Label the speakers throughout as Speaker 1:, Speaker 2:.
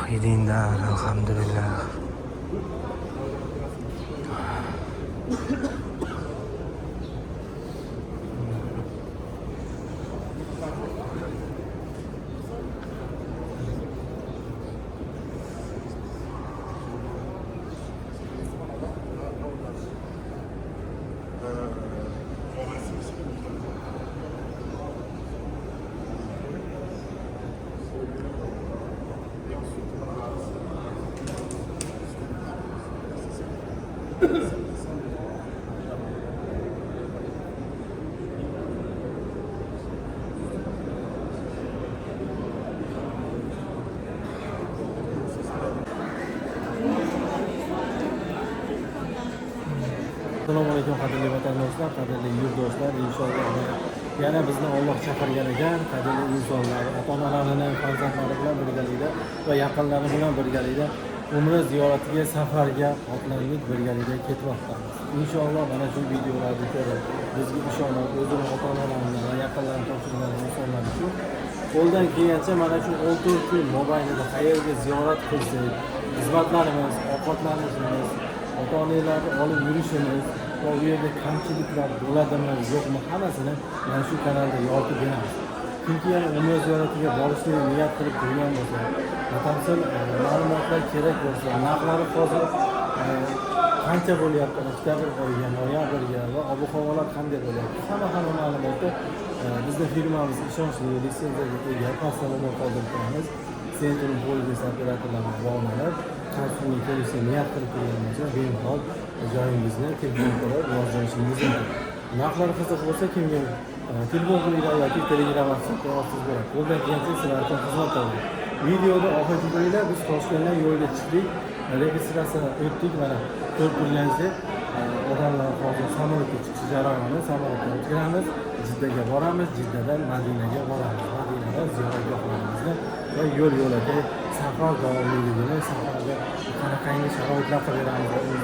Speaker 1: Xidindan alhamdulillah.
Speaker 2: Assalomu alaykum qadrli vatandoshlar, qadrli yurtdoshlar. Inshaalloh yana bizni Alloh chaqirgan ekan, qadrli insonlar, ota-onalarini, farzandlari bilan birgalikda va yaqinlari bilan birgalikda umra ziyoratiga, safarga otlanib birgalikda ketmoqdamiz. Inshaalloh mana shu videolarni ko'rib, bizga ishonib, o'zini ota-onalarini va yaqinlarini topshirgan insonlar uchun qo'ldan kelgancha mana shu 14 kun mobaynida qayerga ziyorat qilsak, xizmatlarimiz, ovqatlanishimiz, ota-onalarni olib yurishimiz va u yerda kamchiliklar bo'ladimi, yo'qmi, hammasini mana shu kanalda yoritib beramiz. Chunki yana umra ziyoratiga borishni niyat qilib turgan bo'lsa, batafsil ma'lumotlar kerak bo'lsa, narxlari hozir qancha bo'lyapti, oktyabr oyiga, noyabrga va ob-havolar qanday bo'lyapti, hamma ma'lumotni bizning firmamiz ishonchli litsenziyaga ega pastalarni qoldirib turamiz. Sentrum polis operatorlariga bog'lanib, qanday kelishga niyat qilib turgan bo'lsa, bemalol joyingizni telefon qilib yozishingiz mumkin. Narxlar qiziq bo'lsa, kimga telefon qiling yoki Telegram WhatsApp orqali bo'ladi. Qo'ldan kelgancha sizlar uchun xizmat qilamiz. Videoda oxirgida biz Toshkentdan yo'lga chiqdik, registratsiya o'tdik, mana ko'rib turganingizdek, odamlar hozir samolyotga chiqish jarayoni, samolyotga o'tkazamiz, Jiddaga boramiz, Jiddadan Madinaga boramiz. Madinada ziyoratgohlarimizni va yo'l-yo'lakay safar davomiyligini, safarga qanaqangi sharoitlar qilib beramiz,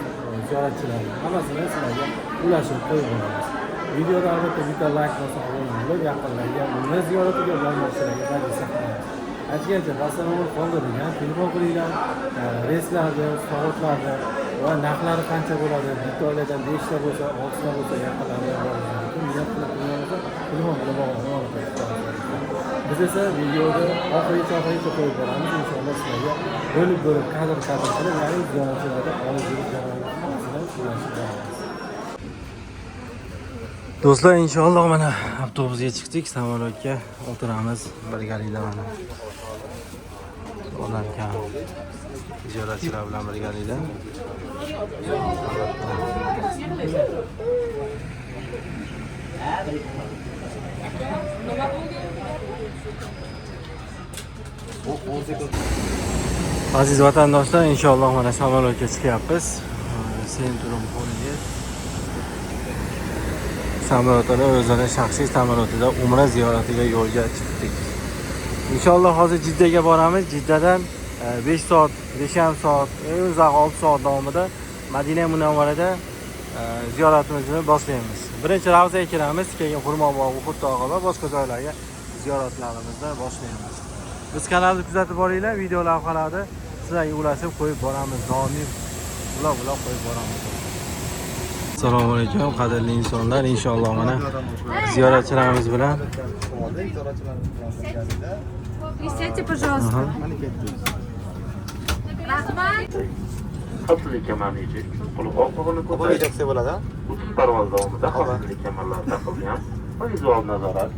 Speaker 2: ziyoratchilarga hammasini sizlarga ulashib qo'yib boramiz. Videoda albatta bitta like bosib obuna bo'lib, yaqinlarga umra ziyoratiga bormoqchilarga taklif qilamiz. Aytgancha, masalan, qoldirilgan telefon qilinglar, reyslarni, soatlarni va narxlari qancha bo'ladi, bitta oiladan 5 ta bo'lsa, 6 ta bo'lsa, yaqinlarga boramiz. Niyat qilib turganimizda telefon bilan bog'lanib biz esa videoda oxirigacha qo'yib boramiz. Inshaalloh sizlarga bo'lib kadr qilib, ya'ni ziyoratchilarga olib yurish jarayonini hammasini ulashib boramiz. Do'stlar, inshaalloh mana avtobusga chiqdik, samolyotga o'tiramiz birgalikda mana. Ular kam ziyoratchilar bilan birgalikda. Aziz vatandoshlar, inshaalloh mana samolyotga chiqyapmiz. Sentrum polis samolyotida o'zini shaxsiy samolyotida umra ziyoratiga yo'lga chiqdik. Inshaalloh hozir Jiddaga boramiz. Jiddadan 5 soat, 5,5 soat, eng uzoq 6 soat davomida Madina Munavvarada ziyoratimizni boshlaymiz. Birinchi Ravzaga kiramiz, keyin Xurmobog', Xudtog'a va boshqa joylarga ziyoratlarimizni boshlaymiz. Biz kanalni kuzatib boringlar, video lavhalarni sizlarga ulashib qo'yib boramiz, doimiy vlog qo'yib boramiz. Assalomu alaykum qadrli insonlar, inshaalloh mana ziyoratchilarimiz bilan
Speaker 3: Присядьте, пожалуйста. Rahmat.
Speaker 4: Xavfsizlik kamarini yechish, qo'l qo'lni ko'tarish bo'ladi. Uchish parvozi davomida xavfsizlik kamarlari taqilgan va vizual nazorat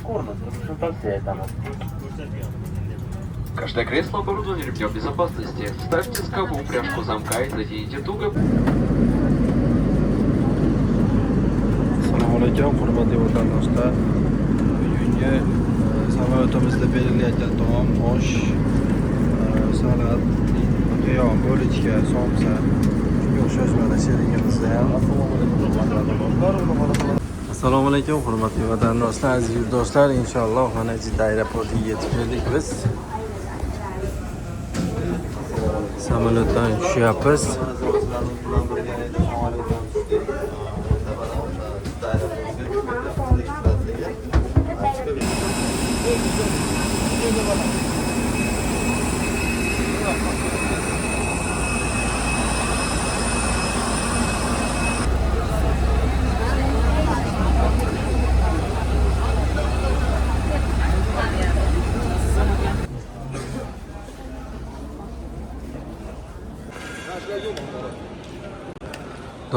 Speaker 4: ko'rinib turishini tavsiya etamiz.
Speaker 5: Каждое кресло оборудовано ремнем безопасности. Ставьте скобу пряжку замка и затяните туго.
Speaker 2: Assalomu alaykum hurmatli vatandoshlar. Bugungi samolyotimizda berilayotgan taom osh, salat, qiyom, bo'lichka, somsa shunga o'xshash mana sheringimizda ham. Assalomu alaykum hurmatli vatandoshlar, aziz yurtdoshlar. Inshaalloh mana Jidda aeroportiga yetib keldik biz. Samolyotdan tushyapmiz.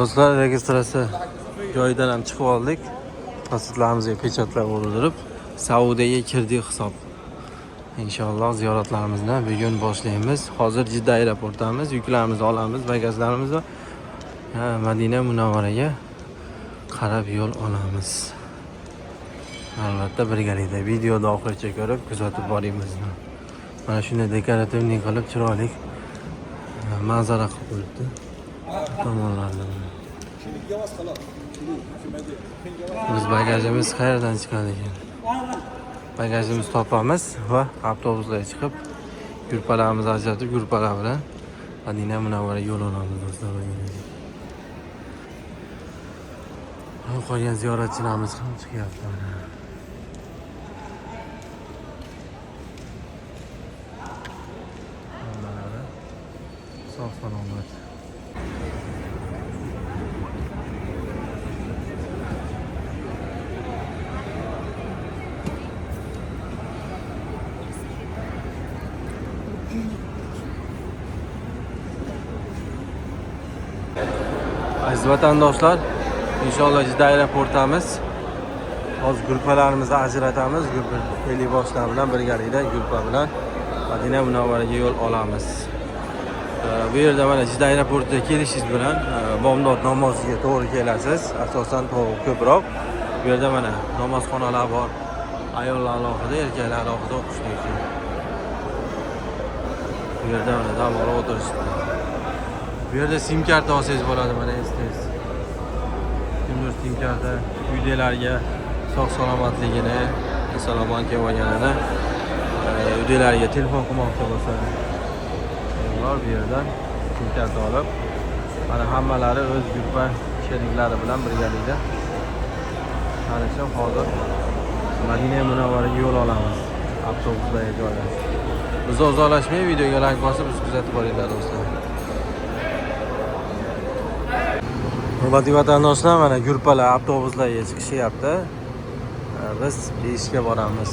Speaker 2: Do'stlar, registratsiya joyidan ham chiqib oldik. Pasportlarimizga pechatlar o'rdirib, Saudiyaga kirdik hisob. Inshaalloh ziyoratlarimizni bugun boshlaymiz. Hozir Jidda aeroportdamiz. Yuklarimizni olamiz, bagajlarimizni Madina Munavvaraga qarab yo'l olamiz. Albatta birgalikda videoda oxirigacha ko'rib kuzatib boramiz. Mana shunday dekorativni qilib chiroyli manzara qilib qo'yibdi. Tomonlardan. Biz bagajimiz qayerdan chiqadi ekan? Bagajimizni topamiz va avtobuslarga chiqib, gruppalarimizni ajratib, gruppalar bilan Madina Munavvaraga yo'l olamiz do'stlar. Qolgan ziyoratchilarimiz ham chiqyapti. Sog' salomat. Aziz vatandoshlar, inshaalloh Jidda aeroportdamiz. Hozir gruppalarimizni ajratamiz. Ellikboshlar bilan birgalikda gruppa bilan Madina Munavvaraga yo'l olamiz. Bu yerda mana Jidda aeroportiga kelishingiz bilan bomdod namoziga to'g'ri kelasiz. Asosan to'g'ri ko'proq. Bu yerda mana namozxonalar bor. Ayollar alohida, erkaklar alohida o'qishlik uchun. Bu yerda mana dam olib o'tirishdi. Bu yerda sim karta olsangiz bo'ladi, mana eslaysiz. Kimdir sim karta uydalarga sog' salomatligini, salomon kelib olganini, uydalarga telefon qilmoqchi bo'lsa, ular bu yerdan sim karta olib, mana hammalari o'z gruppa sheriklari bilan birgalikda tanishib, hozir Madina Munavvaraga yo'l olamiz. Avtobuslarga joylashib. Biz uzoqlashmay videoga like bosib, biz kuzatib boringlar do'stlar. Hurmatli vatandoshlar, mana gruppalar avtobuslarga chiqishyapti. Biz ishga boramiz.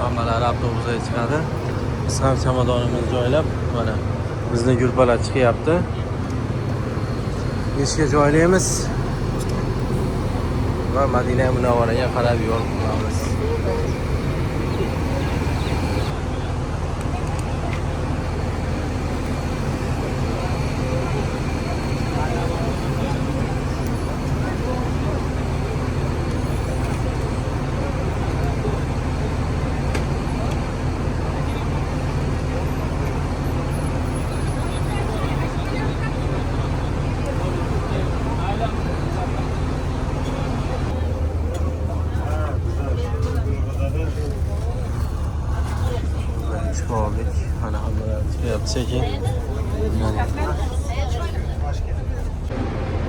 Speaker 2: Hammalari avtobusga chiqadi. Biz ham chamadonimizni joylab, mana bizning gruppalar chiqyapti. Ishga joylaymiz va Madina Munavvaraga qarab yo'l olamiz. Çıkmadık. Hani hamleler çıkıp çekin.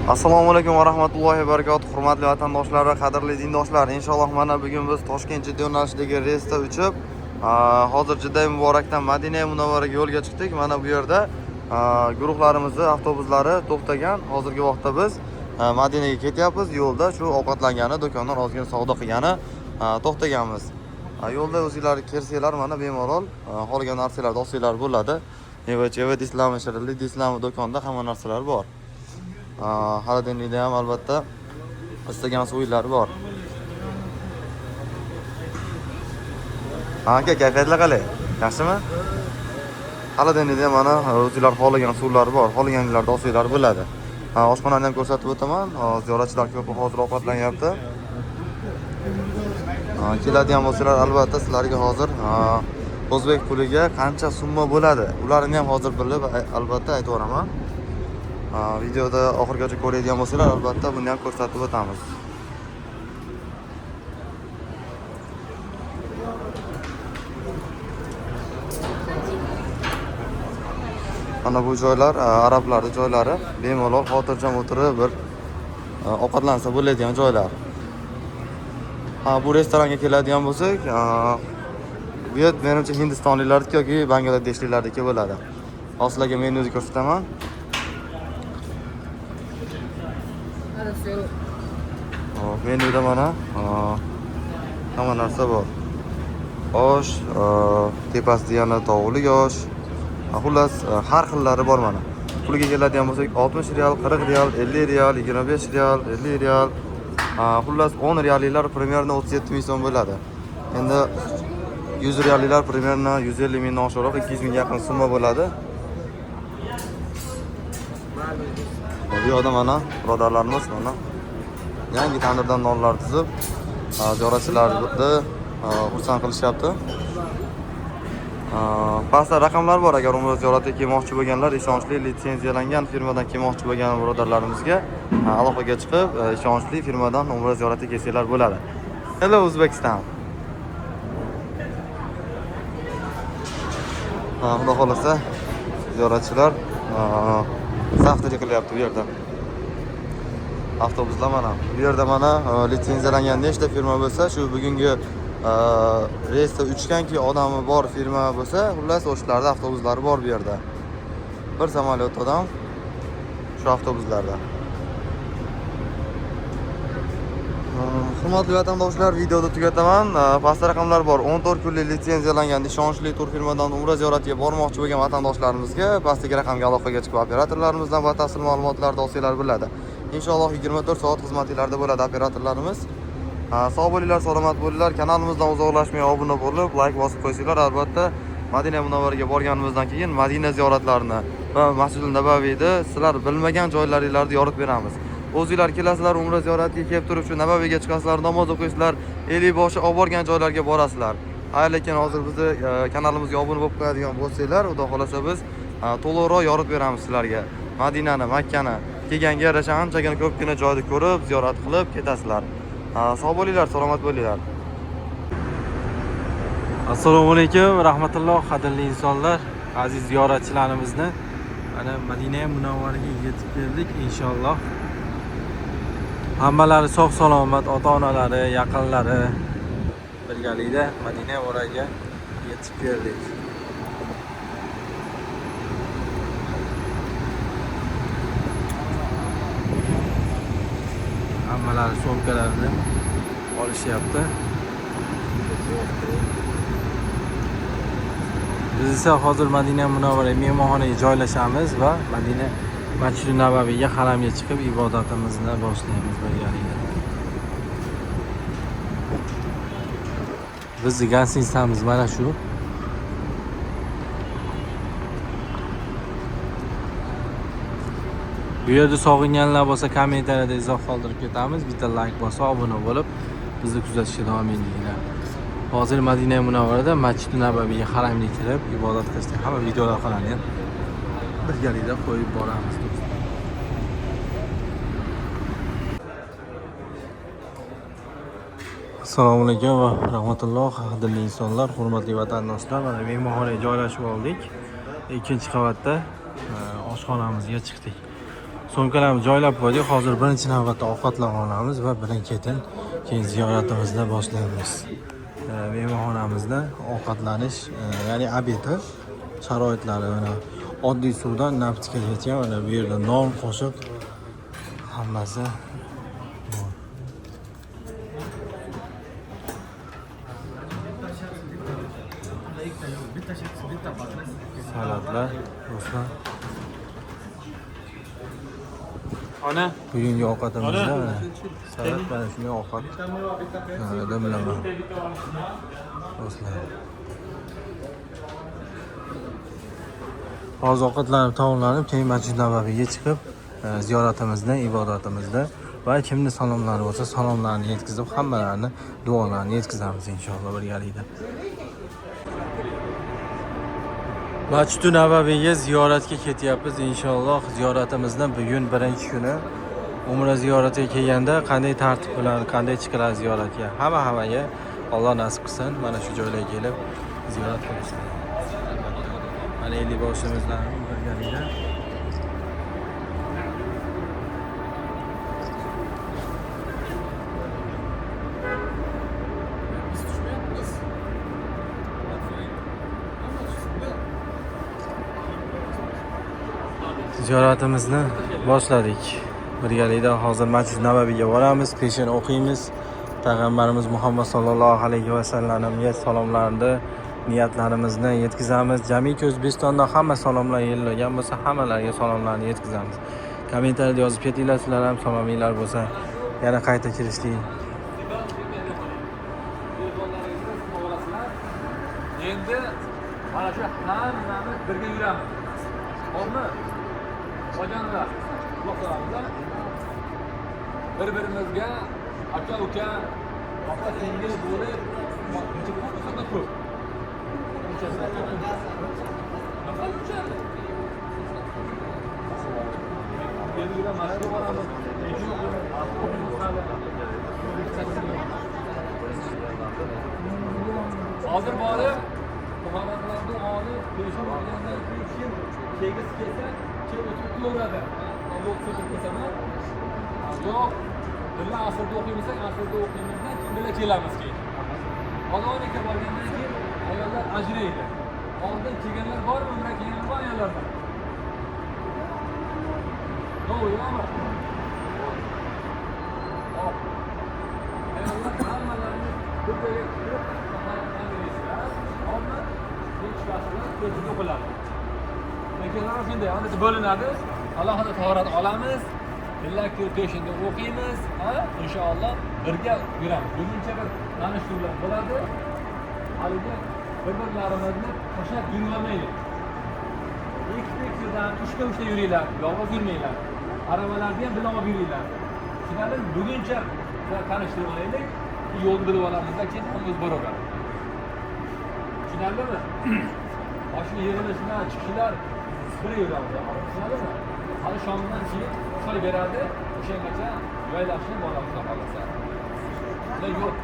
Speaker 6: Assalomu alaykum va rahmatullohi va barakatuh. Hurmatli vatandoshlar va qadrli dindoshlar, inshaalloh mana bugun biz Toshkent Jidda yo'nalishidagi reysda uchib, hozir Jidda Muborakdan Madina Munavvaraga yo'lga chiqdik. Mana bu yerda guruhlarimizni avtobuslari to'xtagan. Hozirgi vaqtda biz Madinaga ketyapmiz. Yo'lda shu ovqatlangani, do'kondan ozgina savdo qilgani to'xtaganmiz. Yo'lda o'zinglar kersanglar mana bemalol qolgan narsalarni olsanglar bo'ladi. Meva-cheva, islom shirinlik, islom do'konda hamma narsalar bor. Xolodilnikda ham albatta istagan suvlar bor. Aka, kayfiyatlar qalay? Yaxshimi? Xolodilnikda mana o'zinglar xohlagan suvlar bor. Xohlaganlarni olsanglar bo'ladi. Oshxonani ham ko'rsatib o'taman. Ziyoratchilar ko'p hozir ovqatlanyapti. Keladigan bo'lsalar albatta sizlarga hozir o'zbek puliga qancha summa bo'ladi, ularni ham hozir bilib albatta aytib o'raman. Videoda oxirigacha ko'radigan bo'lsalar albatta buni ham ko'rsatib o'tamiz. Mana bu joylar arablarning joylari, bemalol xotirjam o'tirib bir ovqatlansa bo'ladigan joylar. Bu restoranga keladigan bo'lsak, bu yer menimcha hindistonliklarniki yoki bangladeshliklarniki bo'ladi. Hozirlarga menyuni ko'rsataman. Menyuda mana hamma narsa bor. Osh, tepasida yana tovuqli osh. Xullas, har xillari bor mana. pulga keladigan bo'lsak 60 real, 40 real, 50 real, 25 real, 50 real. Xullas 10 realliklar примерно 37 ming so'm bo'ladi. Endi 100 realliklar примерно 150 mingdan oshiqroq 200 mingga yaqin summa bo'ladi. Bu yoqda mana birodarlarimiz mana yangi tandirdan nonlar tuzib, ziyoratchilarni xursand qilishyapti. Pastda raqamlar bor, agar umra ziyoratiga kelmoqchi bo'lganlar, ishonchli litsenziyalangan firmadan kelmoqchi bo'lgan birodarlarimizga aloqaga chiqib, ishonchli firmadan umra ziyoratiga kelsanglar bo'ladi. Hello Uzbekistan. Xudo xolasa ziyoratchilar safdari qilyapti bu yerda. Avtobuslar mana bu yerda mana litsenziyalangan nechta firma bo'lsa, shu bugungi reysda uchganki odami bor firma bo'lsa, xullas o'shalarda avtobuslari bor bu yerda. Bir samolyot odam shu avtobuslarda. Hurmatli vatandoshlar, videoni tugataman. Pastda raqamlar bor. 14 kunlik litsenziyalangan ishonchli tur firmadan umra ziyoratiga bormoqchi bo'lgan vatandoshlarimizga pastdagi raqamga aloqaga chiqib operatorlarimizdan batafsil ma'lumotlarni olsanglar bo'ladi. Inshaalloh 24 soat xizmatlarda bo'ladi operatorlarimiz. Sog' bo'linglar, salomat bo'linglar. Kanalimizdan uzoqlashmay obuna bo'lib, like bosib qo'ysanglar, albatta Madina Munavvaraga borganimizdan keyin Madina ziyoratlarini va Masjidul Nabaviyni sizlar bilmagan joylaringizda yoritib beramiz. O'zingizlar kelasizlar, umra ziyoratiga kelib turib shu Nabaviyga chiqasizlar, namoz o'qiysizlar, Eliboshi olib borgan joylarga borasizlar. Lekin hozir bizni kanalimizga obuna bo'lib qo'yadigan bo'lsanglar, xudo xolasa biz to'liqroq yoritib beramiz sizlarga. Madinani, Makkani kelganga yarasha anchagina ko'pgina joyni ko'rib, ziyorat qilib ketasizlar. Sog' bo'linglar, salomat bo'linglar.
Speaker 2: Assalomu alaykum, rahmatulloh, qadrli insonlar, aziz ziyoratchilarimizni mana Madina Munavvaraga yetib keldik inshaalloh. Hammalari sog' salomat, ota-onalari, yaqinlari birgalikda Madina Munavvaraga yetib keldik. Hammalari so'mkalarini olishyapti. Biz esa hozir Madina Munavvara mehmonxonaga joylashamiz va Madina Masjid Nabaviyga haramga chiqib ibodatimizni boshlaymiz birgalikda. Bizni gansistamiz mana shu. Bu yerda sog'inganlar bo'lsa kommentariyada izoh qoldirib ketamiz. Bitta like bosib, obuna bo'lib, bizni kuzatishga davom etinglar. Hozir Madina Munavvarada Masjid Nabaviyga haramga kirib ibodat qilishda hamma videolarni birgalikda qo'yib boramiz. Assalomu alaykum va rahmatulloh, qadrli insonlar, hurmatli vatandoshlar. Mana mehmonxonaga joylashib oldik. Ikkinchi qavatda oshxonamizga chiqdik. So'mkalarimizni joylab qo'ydik. Hozir birinchi navbatda ovqatlanib olamiz va birin-ketin keyin ziyoratimizni boshlaymiz. Mehmonxonamizda ovqatlanish, ya'ni obedi sharoitlari mana oddiy suvdan naptikagacha mana bu yerda non, qo'shiq hammasi bor. Salatlar, do'stlar. Ona bugungi ovqatimizda salat mana shunday ovqat. Dimlama. Do'stlar. Hozir ovqatlanib, taomlanib, keyin Masjid Nabaviyga chiqib ziyoratimizni, ibodatimizni va kimni salomlari bo'lsa salomlarni yetkazib, hammalarni duolarni yetkazamiz inshaalloh birgalikda. Masjid Nabaviyga ziyoratga ketyapmiz inshaalloh. Ziyoratimizni bugun birinchi kuni. Umra ziyoratiga kelganda qanday tartib bilan, qanday chiqiladi ziyoratga? Hammaga Alloh nasib qilsin, mana shu joylarga kelib ziyorat qilishni. Mana Eliboshimizdan birgalikda ziyoratimizni boshladik. Birgalikda hozir Masjid Nabaviyga boramiz, peshin o'qiymiz. Payg'ambarimiz Muhammad sallallohu alayhi va sallamga salomlarni
Speaker 1: niyatlarimizni yetkazamiz. Jamiki O'zbekistonda hamma salomlar yo'llagan bo'lsa, hammalarga salomlarni yetkazamiz. Kommentariyada yozib ketinglar, sizlar ham salominglar bo'lsa, yana qayta kirishlik.
Speaker 7: Endi mana shu hammamiz birga yuramiz. Xo'pmi? Qolganlar quloqlarimizda bir-birimizga aka-uka, opa-singil bo'lib, buncha bo'lsa ko'p. Endi yuramiz, boramiz. Hozir borib, muhammadlarni olib, peshin olgandan keyin kelgis kelsa, o'tib turaveradi. Yo'q, o'tib ketsami? Yo'q. Billa asrda o'qiymisak, asrda o'qiymizdan billa kelamiz keyin. Ota-onaga borgandan keyin ayollar ajraydi. Oldin kelganlar bormi, umra kelganlar bor ayollardan. To'g'rimi? Hop. Ayollar hammalarni bir joyga kirib, ko'zga qo'yiladi. Lekinlar shunday, ana bo'linadi. Alohida tahorat olamiz. Billaki peshinda o'qiymiz, inshaalloh birga yuramiz. Buguncha bir tanishuvlar bo'ladi. Haliga bir-birlarimizni tashlab yurmaylik. Ikkita-ikkitadan, uchta yuringlar, yolg'iz yurmanglar. Arabalarni ham bilan olib yuringlar. Shundan buguncha tanishtirib olaylik. Yo'lni bilib olamizda keyin o'z boraveradi. Tushunarlimi? Shu yig'ilishlar, chiqishlar bir yuradi. Tushunarlimi? Hali shomdan keyin soy beradi, o'shangacha joylashib boramiz xohlasa. Yo'q,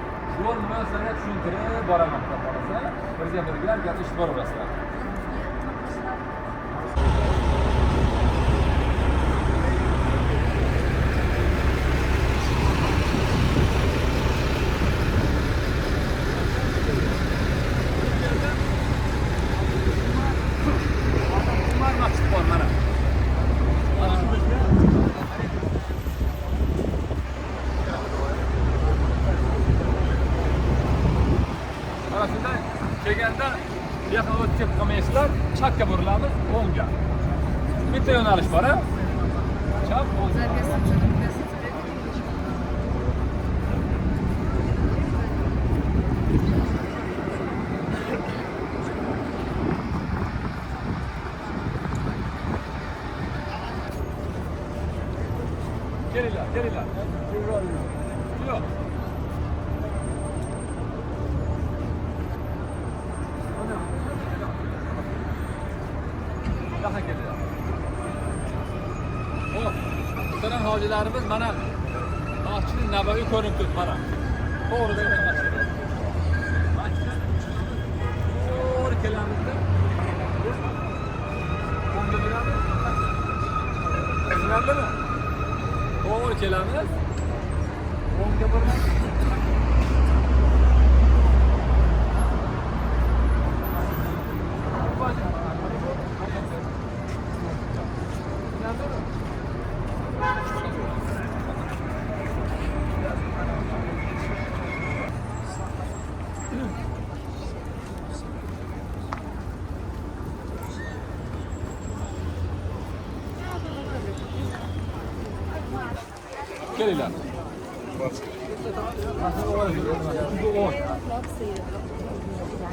Speaker 7: yo'l munosabat tushuntirib boraman xohlasa, birga gaplashib boraverasizlar. Kelganda yaqin o'tib qolmaysizlar, chapga burilamiz, o'ngga. Bitta yo'nalish bor, chap, o'ng. Kelinglar. Yo'q. Muhtaram hojilarimiz mana Masjid Nabaviy ko'rinib turibdi mana. To'g'ridagi masjid. To'g'ri kelamizda. O'ngga beramiz. Tushunarlimi? To'g'ri kelamiz. O'ngga boramiz.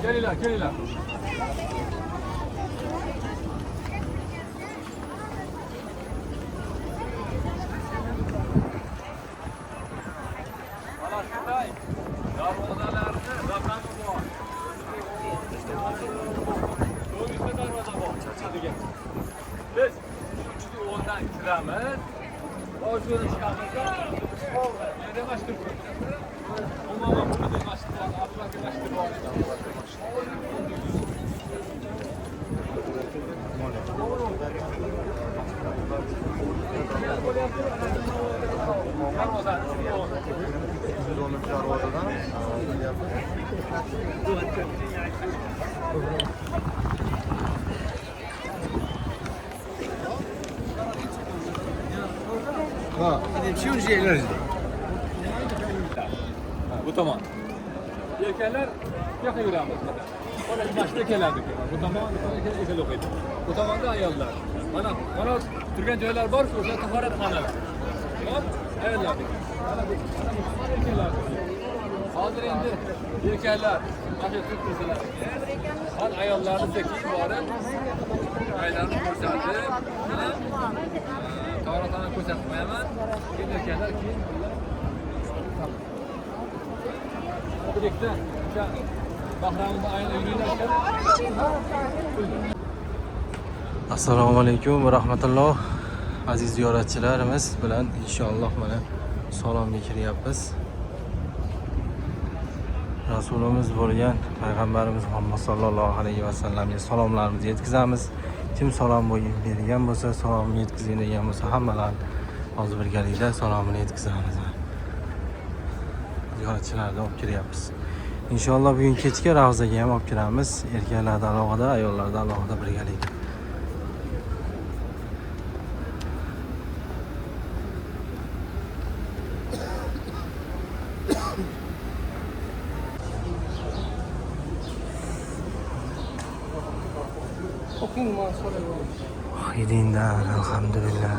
Speaker 7: Kelinglar. Kelinglar. Mana shunday darvozalarni raqami bor. To'g'ri darvoza bor. Biz 310 dan kiramiz. Oşurun çıkartacağız. Nerede başlık var? Umarım burada başlık var. Abdülhakir başlık var. Bu tamam. Yelkenler yakın yürüyemiz. Mana shu mashina keladi. Bu tomon ekal o'qiydi. Bu tomonda ayollar. Mana turgan joylar bor-ku, o'sha tahoratxonalar. Hop, ayollar. Mana bu ekanlar. Hozir endi erkaklar mana shu tursalar. Hal ayollarni sekin borib, ayollarni ko'rsatib, mana tahoratxona ko'rsatib qo'yaman. Keyin erkaklar keyin birlikda o'sha Bahramda ayni yurishlar.
Speaker 1: Assalomu alaykum va rahmatulloh. Aziz ziyoratchilarimiz bilan inshaalloh mana salomga kiryapmiz. Rasulimiz bo'lgan payg'ambarimiz Muhammad sallallohu alayhi va sallamga salomlarimizni yetkazamiz. Kim salom bergan bo'lsa, salomni yetkazing degan bo'lsa, hammalarni hozir birgalikda salomini yetkazamiz. Ziyoratchilarni olib kiryapmiz. Inshaalloh bugun kechga Ravzaga ham olib kiramiz. Erkaklarda alohida, ayollarda alohida birgalikda. Xayriydan alhamdulillah.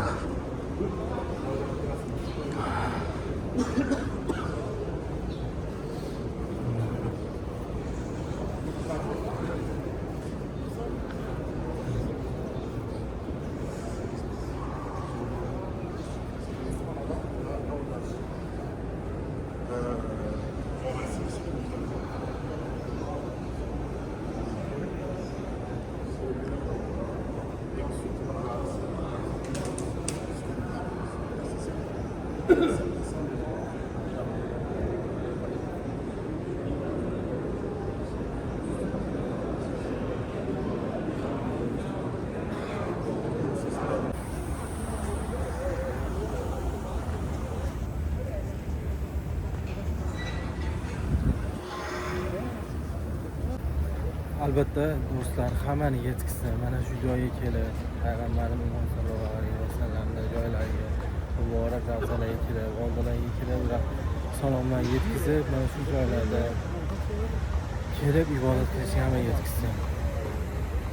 Speaker 1: Albatta do'stlar, hammani yetkazsa mana shu joyga kelib, payg'ambarimiz sollallohu alayhi vasallamning joylariga, muborak ravzalarga kelib, oldilariga kelib, salomlarni yetkazib, mana shu joylarda kelib ibodat qilishga hamma yetkazsa.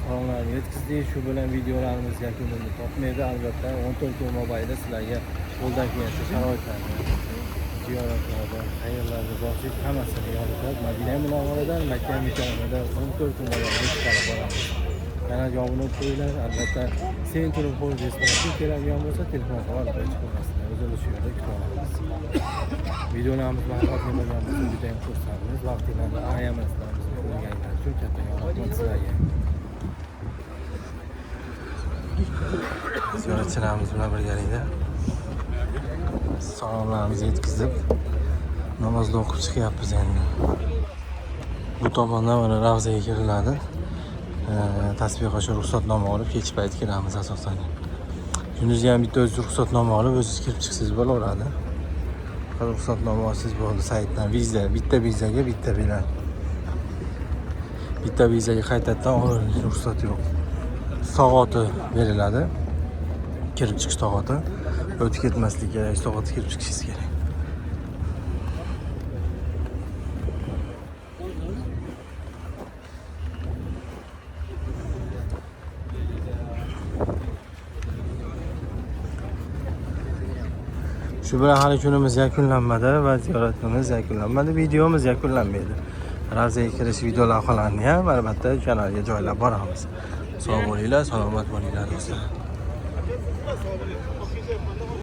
Speaker 1: Salomlarni yetkazdik, shu bilan videolarimiz yakunini topmaydi. Albatta 14 kun mobaynida sizlarga qo'ldan kelgan sharoitlarni ziyoratlarda, qayerlarda borsak hammasini yoritib, Madina Munavvaradan Makka Mukarramada 14 kun mobaynida chiqarib boramiz. Kanalga obuna bo'linglar. Albatta, sen telefon responsi keladigan bo'lsa, telefon qilib hech bo'lmasdan o'zimiz shu yerda kutamiz. Videolarimiz ma'lumotli bo'lgan bo'lsa, juda ham xursandmiz. Vaqtinglarni ayamasdan bizni ko'rganlar uchun kattakon rahmat sizlarga. Ziyoratchilarimiz bilan birgalikda salomlarimizni yetkazib namozni o'qib chiqyapmiz endi. Bu tomondan mana Ravzaga kiriladi. Tasbih o'sha ruxsatnoma olib kechki payt kiramiz asosan. Kunduzgi ham bitta o'zingiz ruxsatnoma olib o'zingiz kirib chiqsangiz bo'laveradi. Faqat ruxsatnoma olsangiz bo'ldi saytdan. Viza, bitta vizaga bitta bilan. Bitta vizaga qaytadan ruxsat yo'q. Soati beriladi. Kirib chiqish soati. O'tib ketmaslik kerak, soatda kirib chiqishingiz kerak. Shu bilan hali kunimiz yakunlanmadi va ziyoratimiz yakunlanmadi, videomiz yakunlanmaydi. Ravzaga kirish video lavhalarini ham albatta kanalga joylab boramiz. Sog' bo'linglar, salomat bo'linglar do'stlar.